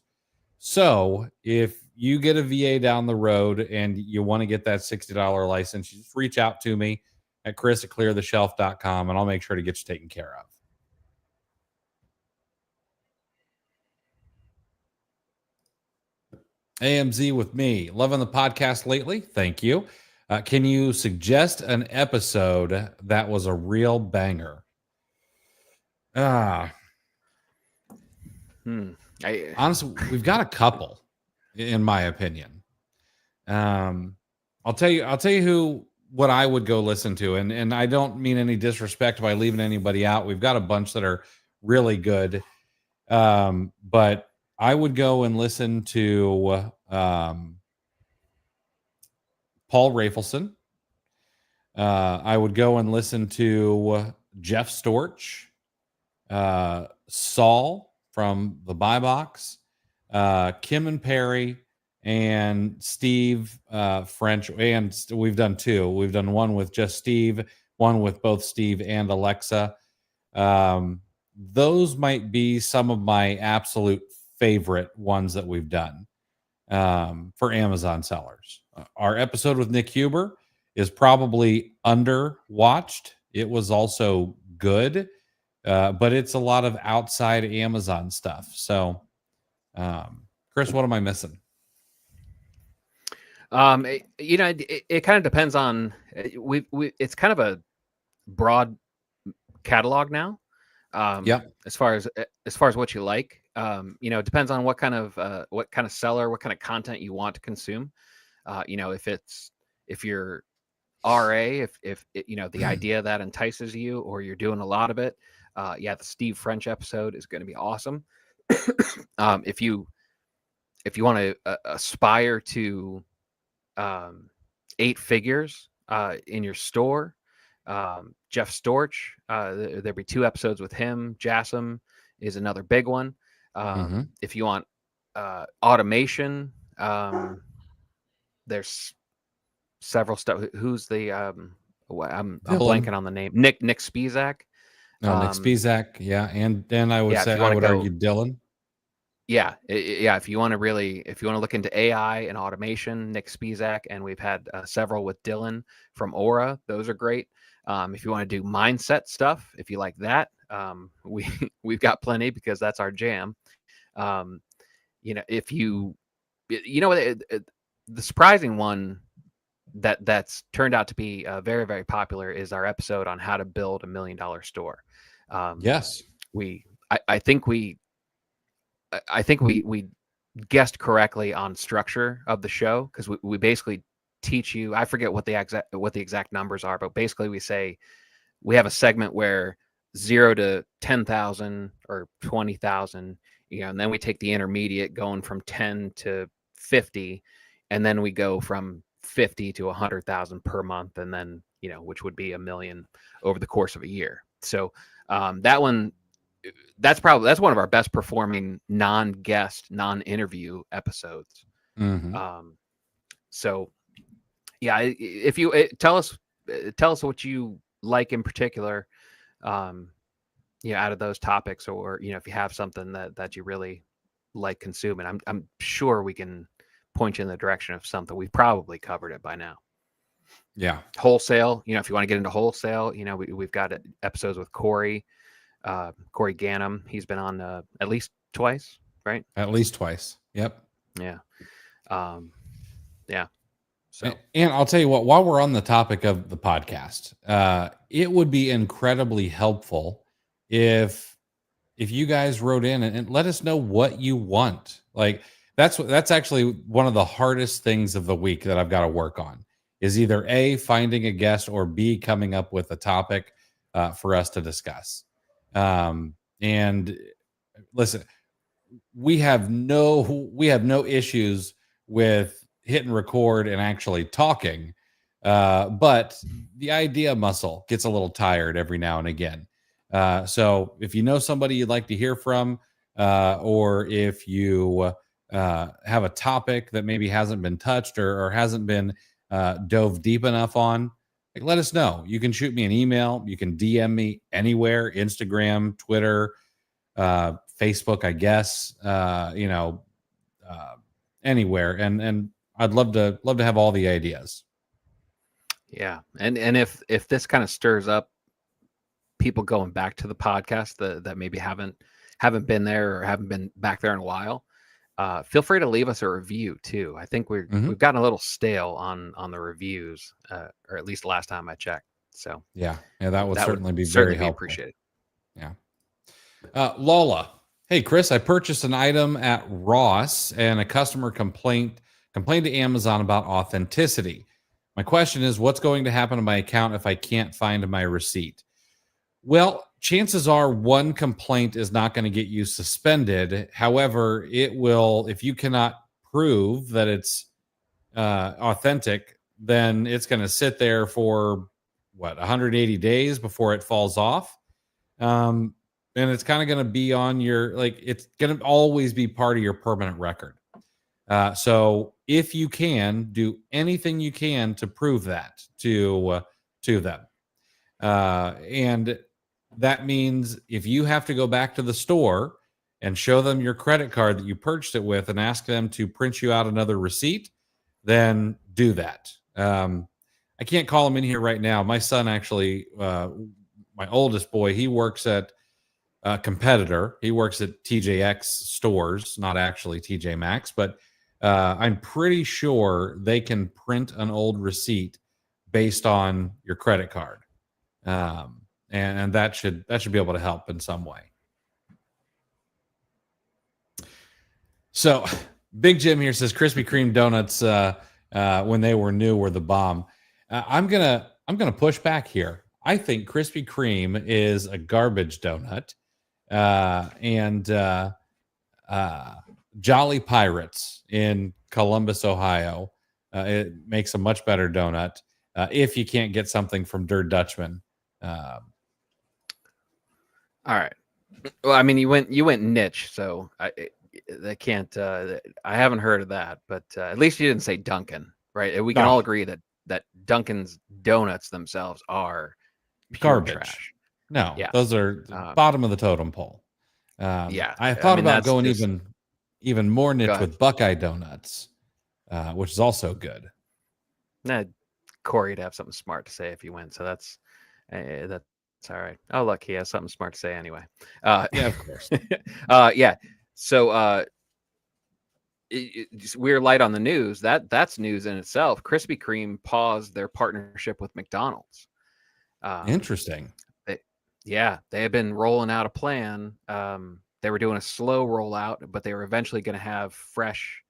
So if you get a VA down the road and you want to get that $60 license, you just reach out to me at chris@cleartheshelf.com and I'll make sure to get you taken care of. AMZ with me. Loving the podcast lately. Thank you. Can you suggest an episode that was a real banger? Honestly, we've got a couple, in my opinion. I'll tell you what I would go listen to, and I don't mean any disrespect by leaving anybody out. We've got a bunch that are really good, but I would go and listen to Paul Rafelson. I would go and listen to Jeff Storch, Saul from the Buy Box, Kim and Perry, and Steve French. And we've done two. We've done one with just Steve, one with both Steve and Alexa. Those might be some of my absolute favorite ones that we've done for Amazon sellers. Our episode with Nick Huber is probably underwatched. It was also good, but it's a lot of outside Amazon stuff. So, Chris, what am I missing? It kind of depends on it's kind of a broad catalog now. As far as what you like, it depends on what kind of seller, what kind of content you want to consume. If you're RA, if the idea that entices you, or you're doing a lot of it, the Steve French episode is going to be awesome. If you want to aspire to 8 figures in your store, Jeff Storch, there'll be 2 episodes with him. Jassim is another big one. If you want automation, there's several stuff. Who's the I'm blanking on the name. Nick Spizak. No, Nick Spizak, yeah, and then I would say I would argue Dylan. If you want to look into AI and automation, Nick Spizak, and we've had several with Dylan from Aura. Those are great. If you want to do mindset stuff, if you like that, we've got plenty, because that's our jam. If you the surprising one that's turned out to be very, very popular is our episode on how to build $1 million store. Yes, I think we guessed correctly on structure of the show, because we basically teach you, I forget what the exact numbers are, but basically we say we have a segment where 0 to 10,000 or 20,000, and then we take the intermediate going from 10 to 50, and then we go from 50 to 100,000 per month, and then which would be $1 million over the course of a year. So that's one of our best performing non-guest, non-interview episodes. If you tell us what you like in particular, out of those topics, or if you have something that you really like consuming, I'm sure we can point you in the direction of something. We've probably covered it by now. Yeah. Wholesale, if you want to get into wholesale, we've got episodes with Corey Ganem. He's been on at least twice, right? At least twice. Yep. Yeah. So, and I'll tell you what, while we're on the topic of the podcast, it would be incredibly helpful if you guys wrote in and let us know what you want. Like, that's actually one of the hardest things of the week that I've got to work on, is either A, finding a guest, or B, coming up with a topic for us to discuss. And listen, we have no issues with hitting record and actually talking, but the idea muscle gets a little tired every now and again. So if you know somebody you'd like to hear from, or if you have a topic that maybe hasn't been touched or hasn't been dove deep enough on, let us know. You can shoot me an email. You can DM me anywhere: Instagram, Twitter, Facebook, I guess, anywhere. And I'd love to have all the ideas. Yeah. And if this kind of stirs up people going back to the podcast that maybe haven't been there or haven't been back there in a while, feel free to leave us a review too. I think we've gotten a little stale on the reviews, or at least last time I checked. So yeah, that would certainly be very helpful. Appreciated. Yeah. Lola, hey Chris, I purchased an item at Ross and a customer complained to Amazon about authenticity. My question is, what's going to happen to my account if I can't find my receipt? Well, chances are one complaint is not going to get you suspended. However, it will, if you cannot prove that it's authentic, then it's going to sit there for 180 days before it falls off. And it's kind of going to be on your, like, it's going to always be part of your permanent record. So if you can, do anything you can to prove that to them. And that means if you have to go back to the store and show them your credit card that you purchased it with and ask them to print you out another receipt, then do that. I can't call him in here right now. My son actually, my oldest boy, he works at a competitor. He works at TJX stores, not actually TJ Maxx, but I'm pretty sure they can print an old receipt based on your credit card. And that should be able to help in some way. So Big Jim here says Krispy Kreme donuts when they were new were the bomb. I'm gonna push back here. I think Krispy Kreme is a garbage donut, and Jolly Pirates in Columbus, Ohio, it makes a much better donut if you can't get something from Der Dutchman. All right. Well, I mean, you went niche, so I can't. I haven't heard of that, but at least you didn't say Duncan, right? We can all agree that Duncans Donuts themselves are garbage. Trash. No, those are bottom of the totem pole. I thought about going even more niche with Buckeye Donuts, which is also good. Nah, Corey'd have something smart to say if you went, so that's all right. Oh, look, he has something smart to say anyway. Yeah, of course. Yeah. So we're light on the news. That's news in itself. Krispy Kreme paused their partnership with McDonald's. Interesting. They have been rolling out a plan. They were doing a slow rollout, but they were eventually going to have fresh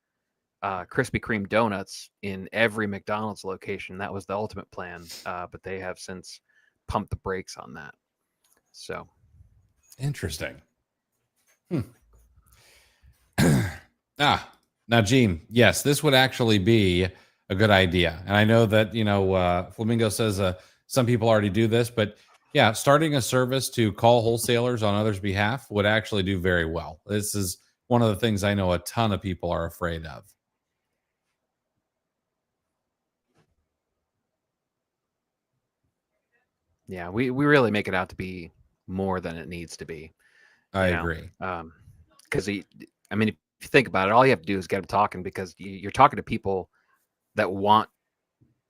Krispy Kreme donuts in every McDonald's location. That was the ultimate plan, but they have since pumped the brakes on that. So interesting. Now, Gene, yes, this would actually be a good idea. And I know that, Flamingo says some people already do this, but yeah, starting a service to call wholesalers on others' behalf would actually do very well. This is one of the things I know a ton of people are afraid of. Yeah, we really make it out to be more than it needs to be. I agree. Because if you think about it, all you have to do is get them talking, because you're talking to people that want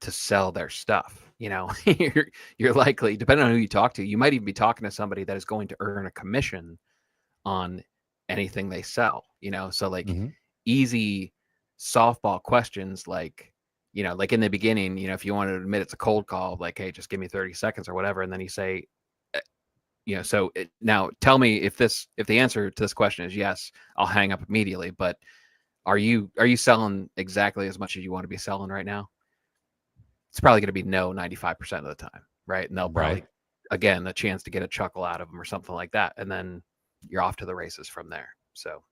to sell their stuff. You're likely, depending on who you talk to, you might even be talking to somebody that is going to earn a commission on anything they sell. So like easy softball questions, like in the beginning, if you want to admit it's a cold call, like, hey, just give me 30 seconds or whatever, and then you say, now tell me if the answer to this question is yes, I'll hang up immediately. But are you selling exactly as much as you want to be selling right now? It's probably going to be no 95% of the time, right? And they'll probably, again, a chance to get a chuckle out of them or something like that, and then you're off to the races from there. So,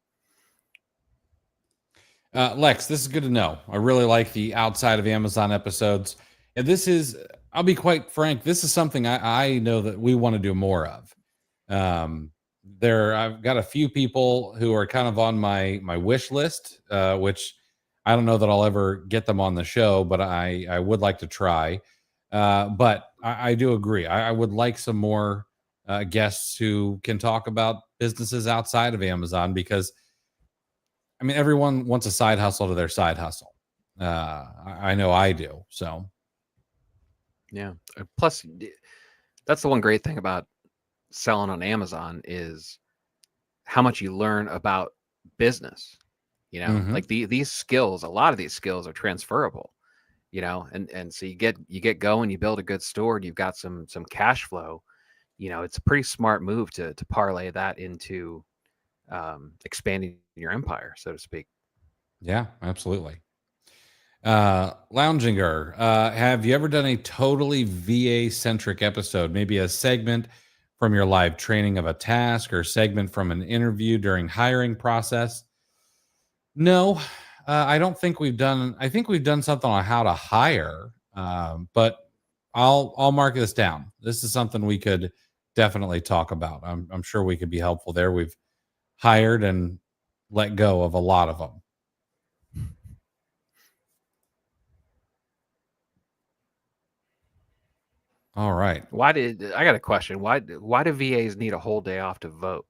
Lex, this is good to know. I really like the outside of Amazon episodes, and this is, I'll be quite frank, this is something I know that we want to do more of. I've got a few people who are kind of on my wish list, which I don't know that I'll ever get them on the show, but I would like to try. But I do agree. I would like some more guests who can talk about businesses outside of Amazon, because everyone wants a side hustle to their side hustle. I know I do. So, yeah. Plus, that's the one great thing about selling on Amazon is how much you learn about business. Like these skills, a lot of these skills are transferable. And so you get going, you build a good store, and you've got some cash flow. It's a pretty smart move to parlay that into expanding your empire, so to speak. Yeah, absolutely. Lounger, have you ever done a totally VA centric episode? Maybe a segment from your live training of a task, or segment from an interview during hiring process? No, I don't think we've done. I think we've done something on how to hire, but I'll mark this down. This is something we could definitely talk about. I'm sure we could be helpful there. We've hired and let go of a lot of them. All right. I got a question? Why do VAs need a whole day off to vote?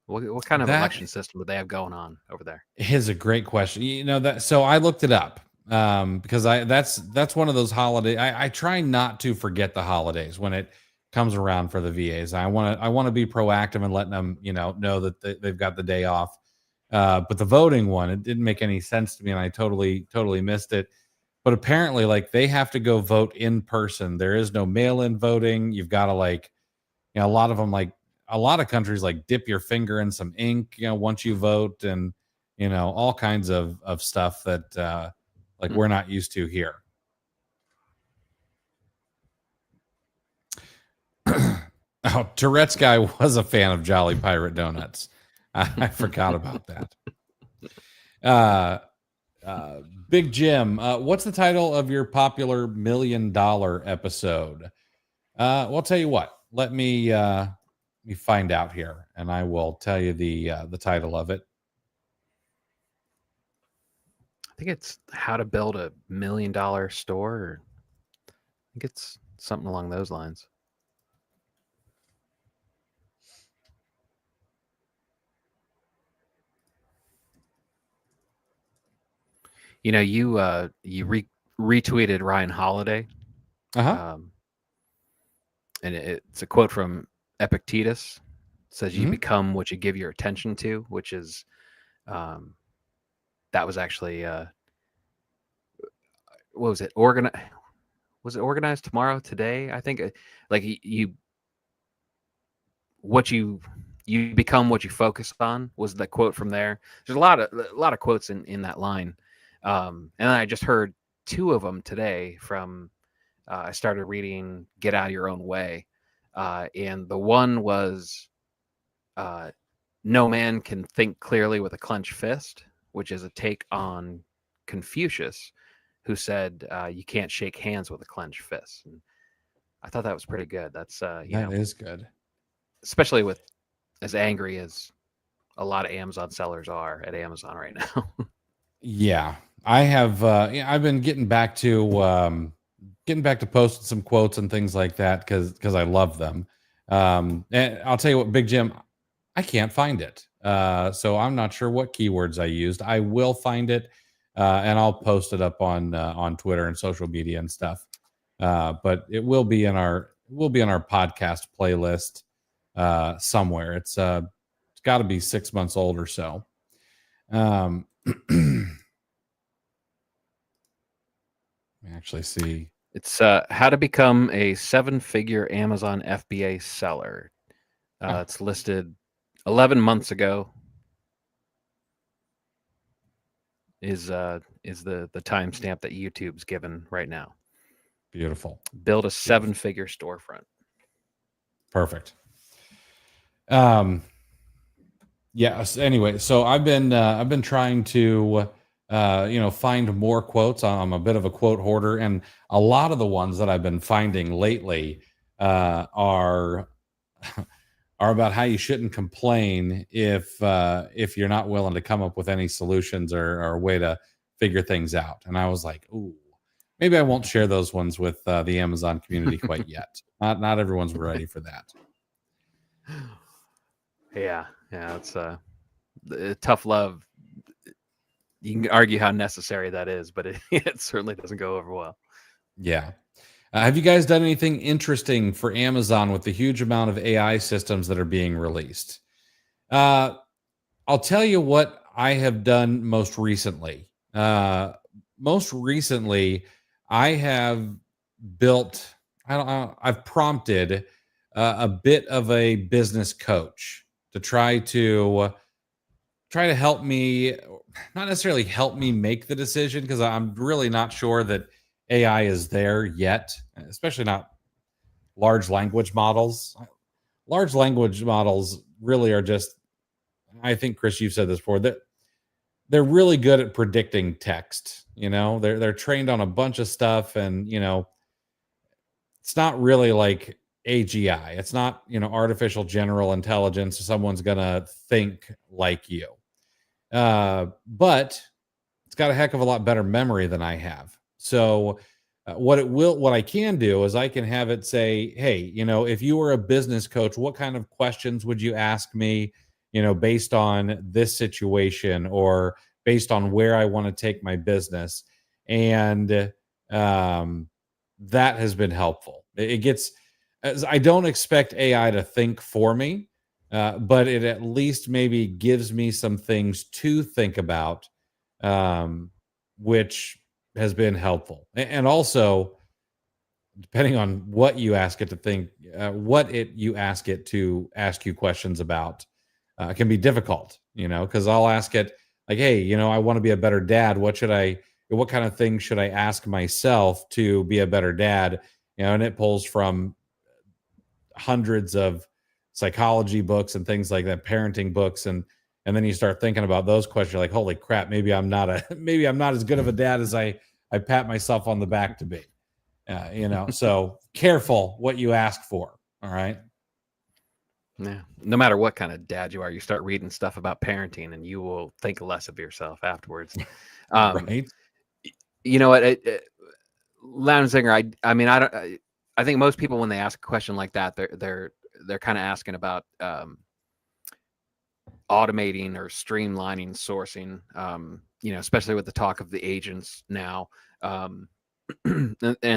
What kind of election system do they have going on over there? Is a great question. So I looked it up because that's one of those holiday. I try not to forget the holidays when it comes around for the VAs. I want to be proactive and letting them know that they've got the day off. But the voting one, it didn't make any sense to me, and I totally missed it. But apparently, like, they have to go vote in person. There is no mail-in voting. You've got to a lot of them, like a lot of countries, like dip your finger in some ink, once you vote, and all kinds of stuff that we're not used to here. Oh, Tourette's guy was a fan of Jolly Pirate Donuts. I forgot about that. Big Jim, what's the title of your popular $1 million episode? Well, I'll tell you what. Let me find out here, and I will tell you the title of it. I think it's How to Build a $1 Million Store. Or I think it's something along those lines. You retweeted Ryan Holiday. Uh-huh. And it's a quote from Epictetus. It says, "You become what you give your attention to," which is, that was actually, what was it? Was it organized tomorrow, today? I think you become what you focus on was the quote from there. There's a lot of quotes in that line. And I just heard two of them today from, I started reading Get Out of Your Own Way. And the one was, no man can think clearly with a clenched fist, which is a take on Confucius, who said, you can't shake hands with a clenched fist. And I thought that was pretty good. That's, that is good. Especially with as angry as a lot of Amazon sellers are at Amazon right now. Yeah, I have. I've been getting back to posting some quotes and things like that because I love them. And I'll tell you what, Big Jim, I can't find it. So I'm not sure what keywords I used. I will find it, and I'll post it up on Twitter and social media and stuff. But it will be in our podcast playlist somewhere. It's got to be 6 months old or so. Actually see. It's how to become a 7-figure Amazon FBA seller. It's listed 11 months ago. Is the timestamp that YouTube's given right now. Beautiful. Build a 7-figure storefront. Perfect. Yes. Anyway, so I've been trying to find more quotes. I'm a bit of a quote hoarder, and a lot of the ones that I've been finding lately are about how you shouldn't complain if you're not willing to come up with any solutions or a way to figure things out. And I was like, ooh, maybe I won't share those ones with the Amazon community quite yet. Not everyone's ready for that. Yeah, it's a tough love. You can argue how necessary that is, but it certainly doesn't go over well. Yeah. Have you guys done anything interesting for Amazon with the huge amount of AI systems that are being released? I'll tell you what I have done most recently. Most recently, I have built, I've prompted a bit of a business coach to try to help me, not necessarily help me make the decision, because I'm really not sure that AI is there yet, especially not large language models. Large language models really are just, I think, Chris, you've said this before, that they're really good at predicting text. They're trained on a bunch of stuff, and it's not really like AGI. It's not, artificial general intelligence. Someone's going to think like you. But it's got a heck of a lot better memory than I have. So what I can do is I can have it say, hey, if you were a business coach, what kind of questions would you ask me, based on this situation or based on where I want to take my business? And that has been helpful. It gets, as I don't expect AI to think for me, but it at least maybe gives me some things to think about, which has been helpful. And also, depending on what you ask it to think, you ask it to ask you questions about, can be difficult, because I'll ask it like, hey, I want to be a better dad. What kind of things should I ask myself to be a better dad? And it pulls from hundreds of psychology books and things like that, parenting books, and then you start thinking about those questions. You're like, holy crap, maybe I'm not as good of a dad as I pat myself on the back to be. So careful what you ask for. All right. Yeah. No matter what kind of dad you are, you start reading stuff about parenting and you will think less of yourself afterwards. Right. You know what? Lounzinger, I mean, I think most people, when they ask a question like that, they're kind of asking about automating or streamlining sourcing, especially with the talk of the agents now. And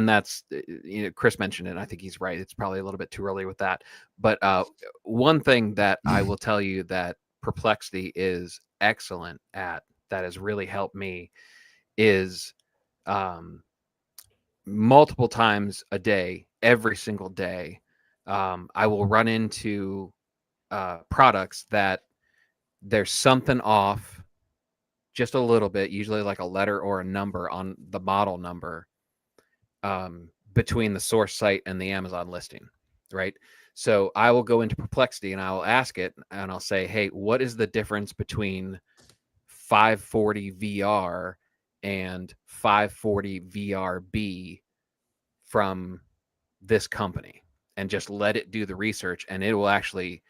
that's, Chris mentioned it. And I think he's right. It's probably a little bit too early with that. But one thing that I will tell you that Perplexity is excellent at, that has really helped me, is multiple times a day, every single day, I will run into products that there's something off just a little bit, usually like a letter or a number on the model number, between the source site and the Amazon listing, right? So I will go into Perplexity and I will ask it and I'll say, hey, what is the difference between 540 VR and 540 VRB from this company? And just let it do the research, and it will actually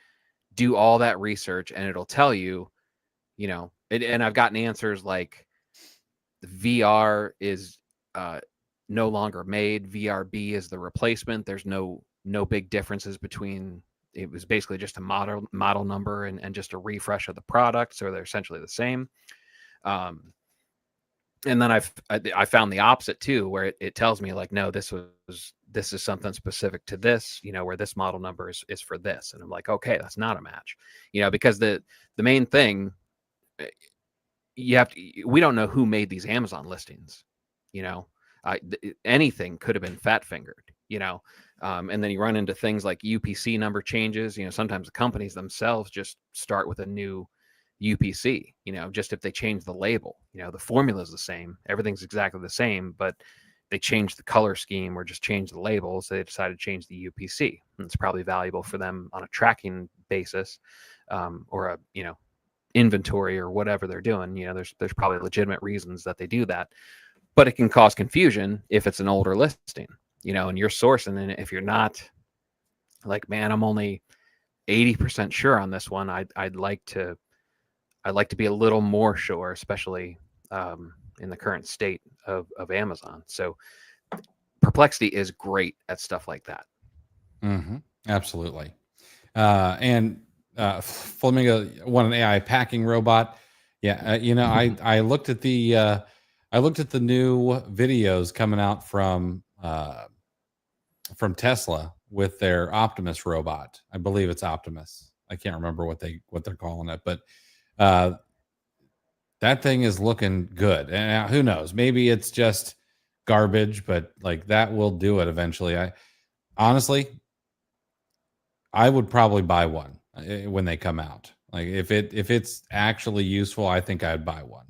do all that research, and it'll tell you, and I've gotten answers like VR is no longer made, VRB is the replacement. There's no big differences between, it was basically just a model number and just a refresh of the product, so they're essentially the same. And then I found the opposite too, where it tells me like, no, this is something specific to this, where this model number is for this. And I'm like, okay, that's not a match, because the main thing, we don't know who made these Amazon listings, anything could have been fat fingered, and then you run into things like UPC number changes. Sometimes the companies themselves just start with a new UPC, just if they change the label, the formula is the same, everything's exactly the same, but they changed the color scheme or just changed the label. So they decided to change the UPC. And it's probably valuable for them on a tracking basis, or a, inventory or whatever they're doing. There's probably legitimate reasons that they do that, but it can cause confusion if it's an older listing, and you're sourcing. And if you're not like, man, I'm only 80% sure on this one, I'd like to be a little more sure, especially in the current state of Amazon. So Perplexity is great at stuff like that. Mm-hmm. Absolutely. And Flamingo, an AI packing robot. Yeah. I looked at the new videos coming out from Tesla with their Optimus robot. I believe it's Optimus. I can't remember what they're calling it, but that thing is looking good. And who knows? Maybe it's just garbage, but like that will do it eventually. Honestly, I would probably buy one when they come out. Like if it's actually useful, I think I'd buy one.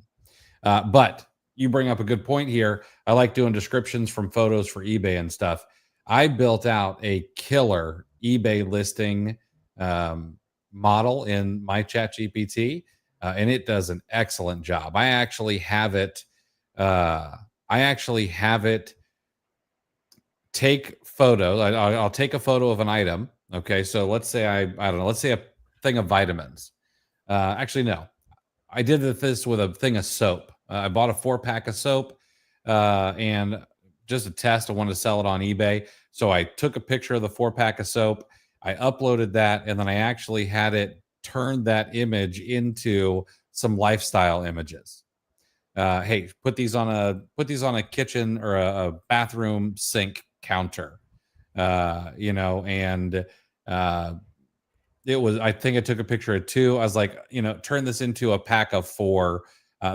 But you bring up a good point here. I like doing descriptions from photos for eBay and stuff. I built out a killer eBay listing model in my chat GPT, and it does an excellent job. I actually have it take photos. I'll take a photo of an item. Okay, so let's say I don't know. Let's say a thing of vitamins. Actually, no. I did this with a thing of soap. I bought a 4-pack of soap, and just a test. I wanted to sell it on eBay, so I took a picture of the 4-pack of soap. I uploaded that, and then I actually had it turn that image into some lifestyle images. Hey, put these on a kitchen or a bathroom sink counter. And it was, I think I took a picture of 2. I was like, turn this into a pack of 4,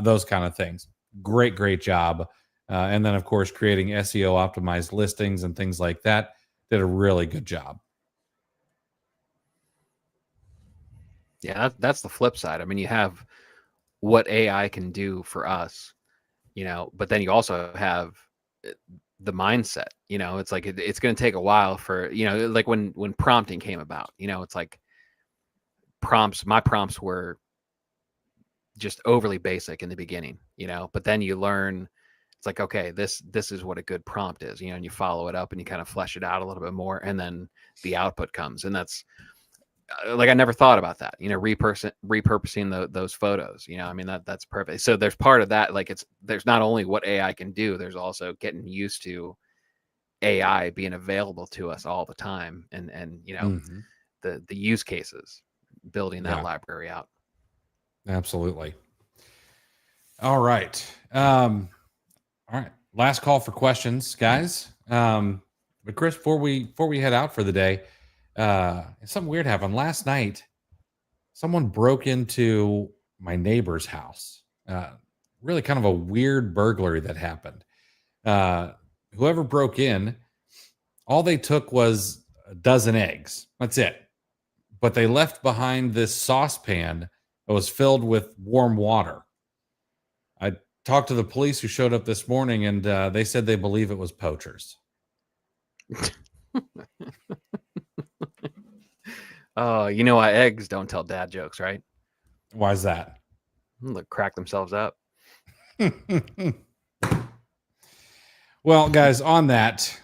those kind of things. Great job. And then, of course, creating SEO optimized listings and things like that. Did a really good job. Yeah, that's the flip side. I mean, you have what AI can do for us, but then you also have the mindset. It's like it's going to take a while for, like when prompting came about, it's like my prompts were just overly basic in the beginning, but then you learn, it's like, okay, this is what a good prompt is, and you follow it up and you kind of flesh it out a little bit more, and then the output comes. And that's like, I never thought about that, repurposing those photos, I mean, that's perfect. So there's part of that, like there's not only what AI can do, there's also getting used to AI being available to us all the time, and the use cases, building that library out. Absolutely. All right. All right. Last call for questions, guys. But Chris, before we head out for the day, something weird happened last night. Someone broke into my neighbor's house. Really kind of a weird burglary that happened. Whoever broke in, all they took was a dozen eggs. That's it. But they left behind this saucepan that was filled with warm water. I talked to the police who showed up this morning, and they said they believe it was poachers. Oh, you know why eggs don't tell dad jokes, right? Why is that? They'll crack themselves up. Well, guys, on that,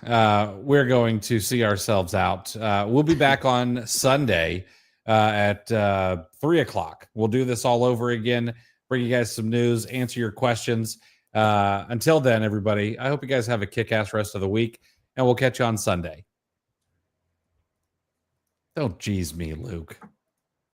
we're going to see ourselves out. We'll be back on Sunday at 3:00. We'll do this all over again, bring you guys some news, answer your questions. Until then, everybody, I hope you guys have a kick-ass rest of the week, and we'll catch you on Sunday. Don't geez me, Luke.